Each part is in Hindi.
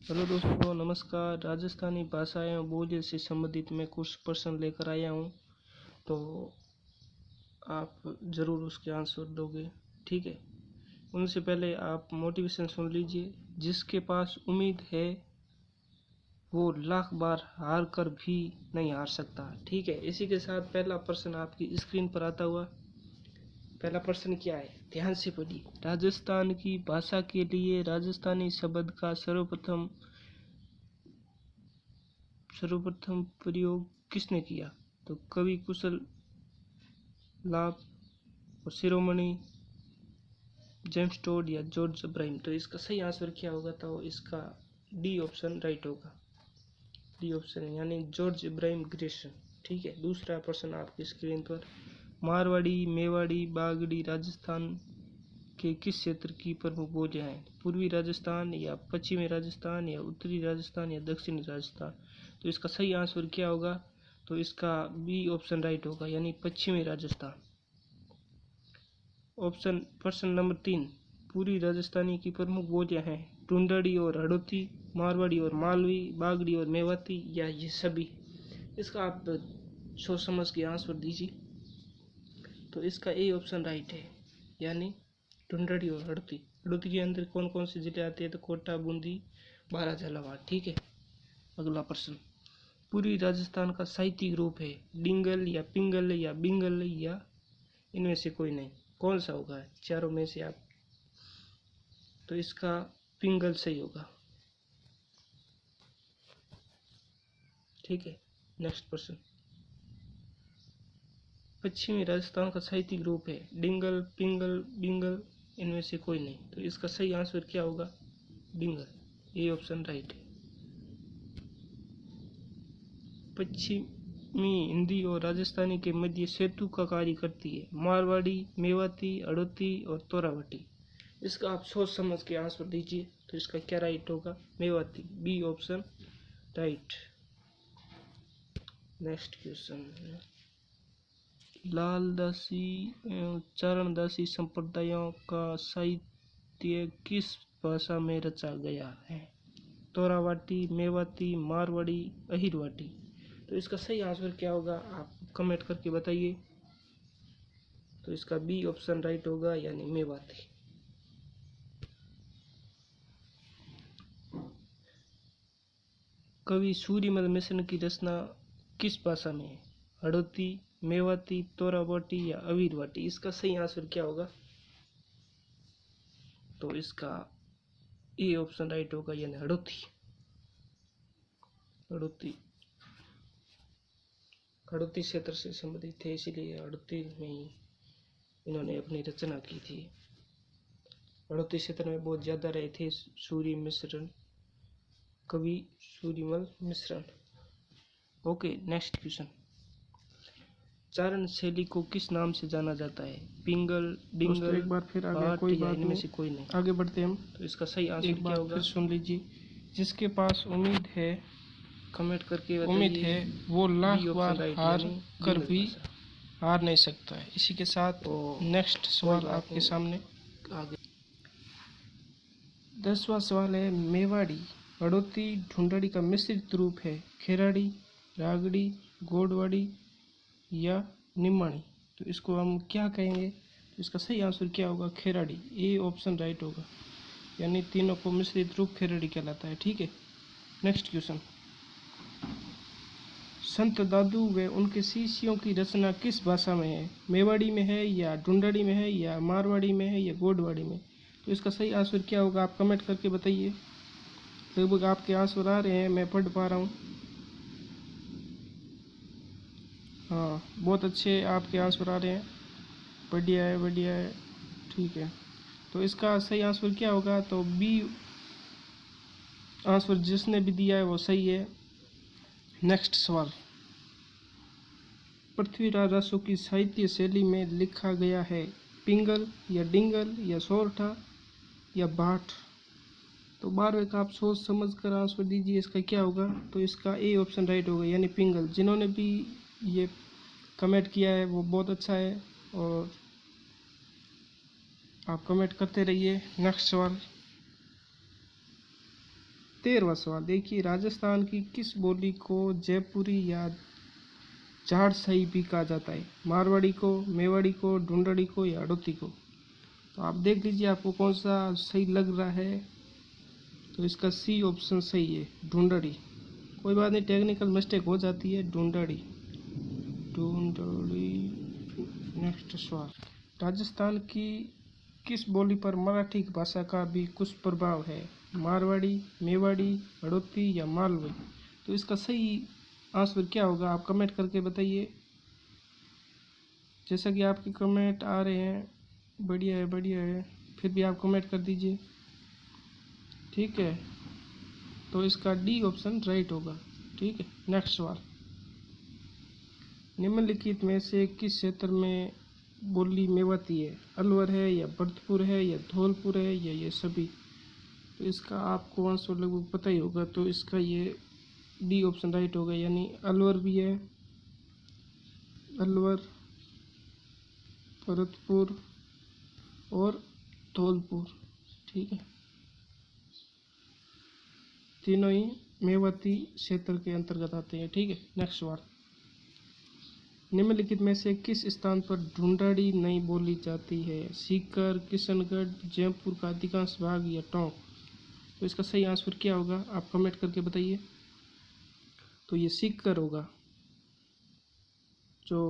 हेलो दोस्तों, नमस्कार। राजस्थानी भाषाएं और बोलियों से संबंधित मैं कुछ प्रश्न लेकर आया हूँ, तो आप ज़रूर उसके आंसर दोगे, ठीक है। उनसे पहले आप मोटिवेशन सुन लीजिए। जिसके पास उम्मीद है वो लाख बार हार कर भी नहीं हार सकता, ठीक है। इसी के साथ पहला प्रश्न आपकी स्क्रीन पर आता हुआ। पहला प्रश्न क्या है, ध्यान से पढ़िए। राजस्थान की भाषा के लिए राजस्थानी शब्द का सर्वप्रथम प्रयोग किसने किया? तो कवि कुशल लाभ और शिरोमणि, जेम्स टोड या जॉर्ज इब्राहिम। तो इसका सही आंसर क्या होगा? तो इसका डी ऑप्शन राइट होगा। डी ऑप्शन यानी जॉर्ज इब्राहिम ग्रेसन, ठीक है। दूसरा प्रश्न आपकी स्क्रीन पर। मारवाड़ी, मेवाड़ी, बागड़ी राजस्थान के किस क्षेत्र की प्रमुख बोलियां हैं? पूर्वी राजस्थान या पश्चिमी राजस्थान या उत्तरी राजस्थान या दक्षिणी राजस्थान। तो इसका सही आंसर क्या होगा? तो इसका बी ऑप्शन राइट होगा, यानी पश्चिमी राजस्थान। ऑप्शन प्रश्न नंबर 3, पूर्वी राजस्थानी की प्रमुख बोलियां हैं ढूंढड़ी और हड़ौती, मारवाड़ी और मालवी, बागड़ी और मेवाती, या ये सभी। इसका आप सोच समझ के आंसर दीजिए। तो इसका ए ऑप्शन राइट है, यानी ढूंढड़ी और हड़ौती। हड़ौती के अंदर कौन कौन से जिले आते हैं? तो कोटा, बूंदी, बारां, झालावाड़, ठीक है। अगला प्रश्न, पूर्वी राजस्थान का साहित्यिक रूप है डिंगल या पिंगल या बिंगल या इनमें से कोई नहीं। कौन सा होगा चारों में से आप? तो इसका पिंगल सही होगा, ठीक है। नेक्स्ट प्रश्न, पश्चिमी राजस्थान का साहित्यिक रूप है डिंगल, पिंगल, बिंगल, इनमें से कोई नहीं। तो इसका सही आंसर क्या होगा? डिंगल, ये ऑप्शन राइट है। पश्चिमी हिंदी और राजस्थानी के मध्य सेतु का कार्य करती है मारवाड़ी, मेवाती, हड़ौती और तोरावटी। इसका आप सोच समझ के आंसर दीजिए। तो इसका क्या राइट होगा? Mewati, B option right. Next question, Laldasi एवं चारणदासी संप्रदायों का साहित्य किस भाषा में रचा गया है? तोरावाटी, मेवाती, मारवाड़ी, अहिरवाटी। तो इसका सही आंसर क्या होगा? आप कमेंट करके बताइए। तो इसका बी ऑप्शन राइट होगा, यानी मेवाती। कवि सूर्यमल मिश्र की रचना किस भाषा में है? हड़ौती, मेवाती, तोरावाटी या अवीरवाटी। इसका सही आंसर क्या होगा? तो इसका ए ऑप्शन राइट होगा, यानी हड़ौती। हड़ौती हड़ौती क्षेत्र से संबंधित थे, इसीलिए हड़ौती में ही इन्होंने अपनी रचना की थी। हड़ौती क्षेत्र में बहुत ज़्यादा रहे थे सूर्य मिश्रण, कवि सूर्यमल मिश्रण। ओके, नेक्स्ट क्वेश्चन, चारण शैली को किस नाम से जाना जाता है? पिंगल, डिंगल, एक बार फिर आ गया, पाट कोई या बात इनमें नहीं। से कोई नहीं। आगे बढ़ते हम। तो इसका सही आंसर एक क्या बार होगा? फिर सुन लीजिए। जिसके पास उम्मीद है कमेंट करके उम्मीद बताइए। है वो लाख बी ऑप्शन बार राइट, हार यानी कर डिंगल भी भाषा। हार नहीं सकता है। इसी के साथ नेक्स्ट सवाल आपके सामने। आगे 10वां सवाल है, मेवाड़ी, हड़ौती, ढूंढड़ी का मिश्रित रूप है खेराड़ी, रागड़ी, गोडवाड़ी या निम्माणी। तो इसको हम क्या कहेंगे? तो इसका सही आंसर क्या होगा? खेराड़ी, ए ऑप्शन राइट होगा, यानी तीनों को मिश्रित रूप खेराड़ी कहलाता है, ठीक है। नेक्स्ट क्वेश्चन, संत दादू व उनके शिष्यों की रचना किस भाषा में है? मेवाड़ी में है या ढूंढड़ी में है या मारवाड़ी में है या गोडवाड़ी में? तो इसका सही आंसर क्या होगा? आप कमेंट करके बताइए। लगभग आपके आंसर आ रहे हैं, मैं पढ़ पा रहा हूँ। हाँ, बहुत अच्छे आपके आंसर आ रहे हैं, बढ़िया है, बढ़िया है, ठीक है। तो इसका सही आंसर क्या होगा? तो बी आंसर जिसने भी दिया है वो सही है। नेक्स्ट सवाल, पृथ्वीराज रासो की साहित्य शैली में लिखा गया है पिंगल या डिंगल या सोरठा या भाट। तो 12वें का आप सोच समझ कर आंसर दीजिए, इसका क्या होगा? तो इसका ए ऑप्शन राइट होगा, यानी पिंगल। जिन्होंने भी ये कमेंट किया है वो बहुत अच्छा है, और आप कमेंट करते रहिए। नेक्स्ट सवाल, 13वां सवाल देखिए, राजस्थान की किस बोली को जयपुरी या झाड़साई भी कहा जाता है? मारवाड़ी को, मेवाड़ी को, ढूंढड़ी को या हड़ौती को? तो आप देख लीजिए आपको कौन सा सही लग रहा है। तो इसका सी ऑप्शन सही है, ढूंढड़ी। कोई बात नहीं, टेक्निकल मिस्टेक हो जाती है, ढूंढड़ी। ढूंढड़ी। नेक्स्ट सवाल, राजस्थान की किस बोली पर मराठी भाषा का भी कुछ प्रभाव है? मारवाड़ी, मेवाड़ी, हड़ौती या मालवी? तो इसका सही आंसर क्या होगा, आप कमेंट करके बताइए। जैसा कि आपके कमेंट आ रहे हैं, बढ़िया है बढ़िया है, फिर भी आप कमेंट कर दीजिए, ठीक है। तो इसका डी ऑप्शन राइट होगा, ठीक है। नेक्स्ट सवाल, निम्नलिखित में से किस क्षेत्र में बोली मेवाती है? अलवर है या भरतपुर है या धौलपुर है या ये सभी? तो इसका आपको आंसर लगभग पता ही होगा, तो इसका ये डी ऑप्शन राइट होगा, यानी अलवर भी है, अलवर, भरतपुर और धौलपुर, ठीक है। तीनों ही मेवाती क्षेत्र के अंतर्गत आते हैं, ठीक है। नेक्स्ट सवाल, निम्नलिखित में से किस स्थान पर ढूंढड़ी नहीं बोली जाती है? सीकर, किशनगढ़, जयपुर का अधिकांश भाग या टोंक? तो इसका सही आंसर क्या होगा, आप कमेंट करके बताइए। तो ये सीकर होगा। जो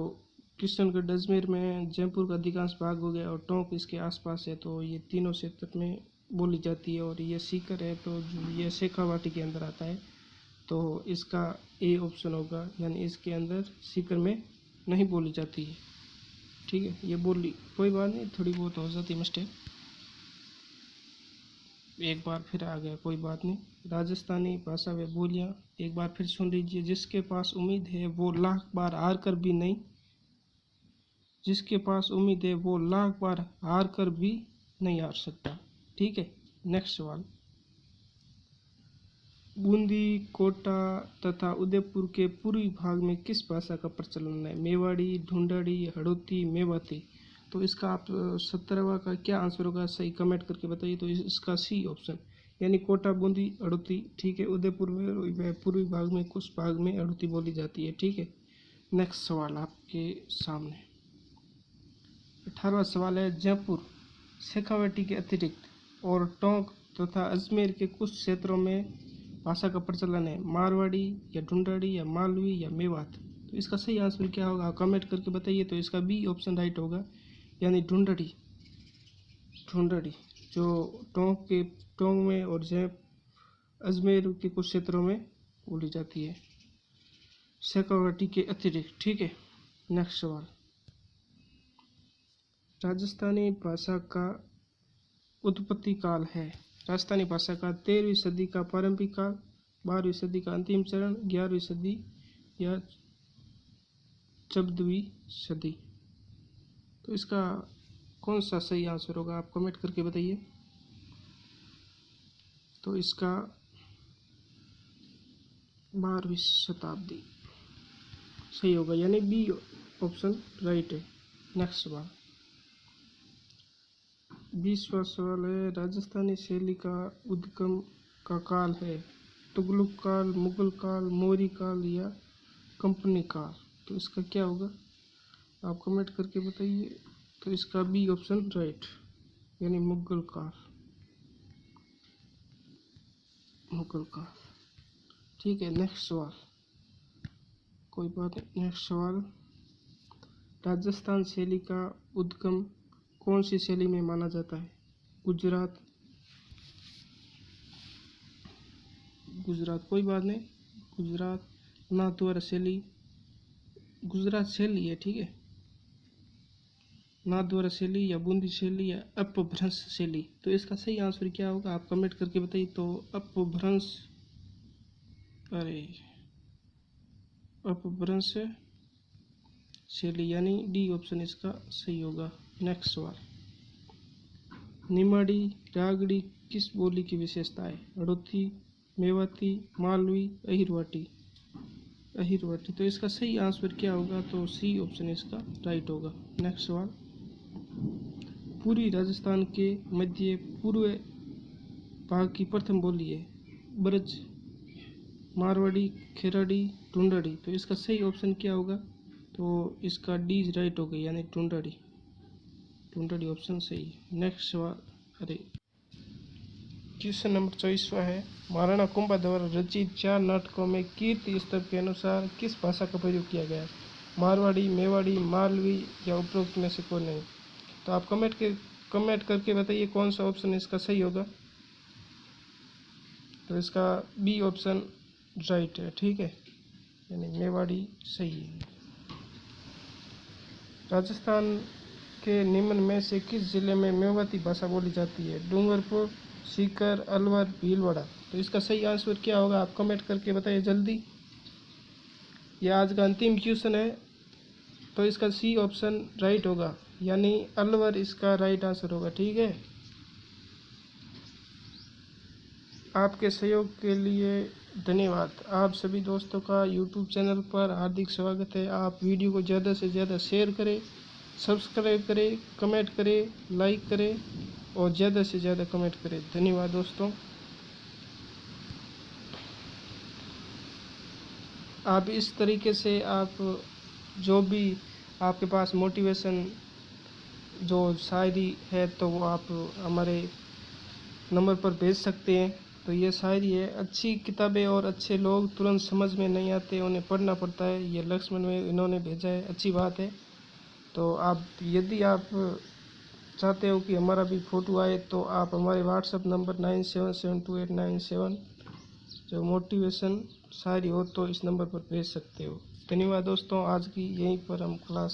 किशनगढ़ अजमेर में, जयपुर का अधिकांश भाग हो गया और टोंक इसके आसपास है, तो ये तीनों क्षेत्र में बोली जाती है। और ये सीकर है तो जो ये शेखावाटी के अंदर आता है, तो इसका ए ऑप्शन होगा, यानी इसके अंदर सीकर में नहीं बोली जाती है, ठीक है। ये बोली कोई बात नहीं, थोड़ी बहुत हो जाती मिस्टेक, एक बार फिर आ गया, कोई बात नहीं। राजस्थानी भाषा व बोलियां एक बार फिर सुन लीजिए। जिसके पास उम्मीद है वो लाख बार हार कर भी नहीं, जिसके पास उम्मीद है वो लाख बार हार कर भी नहीं हार सकता, ठीक है। नेक्स्ट सवाल, बूंदी, कोटा तथा उदयपुर के पूर्वी भाग में किस भाषा का प्रचलन है? मेवाड़ी, ढूंढड़ी, हड़ौती, मेवाती? तो इसका आप 17वां का क्या आंसर होगा, सही कमेंट करके बताइए। तो इसका सी ऑप्शन, यानी कोटा, बूंदी, हड़ौती, ठीक है। उदयपुर में पूर्वी भाग में कुछ भाग में हड़ौती बोली जाती है, ठीक है। नेक्स्ट सवाल आपके सामने 18वां सवाल है, जयपुर, शेखावाटी के अतिरिक्त और टोंक तथा अजमेर के कुछ क्षेत्रों में भाषा का प्रचलन है? मारवाड़ी या ढूंढड़ी या मालवी या मेवात? तो इसका सही आंसर क्या होगा, कमेंट करके बताइए। तो इसका बी ऑप्शन राइट होगा, यानी ढूंढड़ी। ढूंढड़ी जो टोंक में और अजमेर के कुछ क्षेत्रों में बोली जाती है, शेखावाटी के अतिरिक्त, ठीक है। नेक्स्ट सवाल, राजस्थानी भाषा का उत्पत्ति काल है? राजस्थानी भाषा का 13वीं सदी का प्रारंभिक काल, 12वीं सदी का अंतिम चरण, 11वीं सदी या 14वीं सदी? तो इसका कौन सा सही आंसर होगा, आप कमेंट करके बताइए। तो इसका 12वीं शताब्दी सही होगा, यानी बी ऑप्शन राइट है। नेक्स्ट सवाल, 20वां सवाल है, राजस्थानी शैली का उद्गम का काल है? तुगलक काल, मुगल काल, मौर्य काल या कंपनी काल? तो इसका क्या होगा, आप कमेंट करके बताइए। तो इसका बी ऑप्शन राइट, यानी मुगल काल, मुगल काल, ठीक है। नेक्स्ट सवाल, कोई बात नहीं। नेक्स्ट सवाल, राजस्थान शैली का उद्गम कौन सी शैली में माना जाता है? गुजरात, कोई बात नहीं, गुजरात, नाथद्वारा शैली, गुजरात शैली है, ठीक है। नाथद्वारा शैली या बूंदी शैली या अपभ्रंश शैली? तो इसका सही आंसर क्या होगा, आप कमेंट करके बताइए। तो अपभ्रंश, अपभ्रंश शैली, यानी डी ऑप्शन इसका सही होगा। नेक्स्ट सवाल, निमाड़ी, रागड़ी किस बोली की विशेषता है? हड़ौती, मेवाती, मालवी, अहिरवाटी? अहिरवाटी। तो इसका सही आंसर क्या होगा, तो सी ऑप्शन इसका राइट होगा। नेक्स्ट सवाल, पूर्वी राजस्थान के मध्य पूर्व भाग की प्रथम बोली है? ब्रज, मारवाड़ी, खेराड़ी, ढूंढाड़ी। तो इसका सही ऑप्शन क्या होगा? तो इसका डी राइट हो गई, यानी ढूंढाड़ी। ढूंढाड़ी ऑप्शन सही है। नेक्स्ट सवाल, अरे क्वेश्चन नंबर 24वां है, महाराणा कुंभा द्वारा रचित 4 नाटकों में कीर्ति स्तर के अनुसार किस भाषा का प्रयोग किया गया है? मारवाड़ी, मेवाड़ी, मालवी या उपरोक्त में से कोई नहीं। तो आप कमेंट करके बताइए कौन सा ऑप्शन इसका सही होगा। तो इसका बी ऑप्शन राइट है, ठीक है, यानी मेवाड़ी सही है। राजस्थान के निम्न में से किस जिले में मेवाती भाषा बोली जाती है? डूंगरपुर, सीकर, अलवर, भीलवाड़ा। तो इसका सही आंसर क्या होगा? आप कमेंट करके बताइए जल्दी। यह आज का अंतिम क्वेश्चन है। तो इसका सी ऑप्शन राइट होगा, यानी अलवर इसका राइट आंसर होगा, ठीक है। आपके सहयोग के लिए धन्यवाद। आप सभी दोस्तों का यूट्यूब चैनल पर हार्दिक स्वागत है। आप वीडियो को ज़्यादा से ज़्यादा शेयर करें, सब्सक्राइब करें, कमेंट करें, लाइक करें और ज़्यादा से ज़्यादा कमेंट करें। धन्यवाद दोस्तों। आप इस तरीके से आप जो भी आपके पास मोटिवेशन जो शायरी है तो वो आप हमारे नंबर पर भेज सकते हैं। तो ये शायरी है, अच्छी किताबें और अच्छे लोग तुरंत समझ में नहीं आते, उन्हें पढ़ना पड़ता है। ये लक्ष्मण में इन्होंने भेजा है, अच्छी बात है। तो आप यदि आप चाहते हो कि हमारा भी फ़ोटो आए तो आप हमारे व्हाट्सएप नंबर 977289 जो मोटिवेशन शायरी हो तो इस नंबर पर भेज सकते हो। धन्यवाद दोस्तों। आज की यहीं पर हम क्लास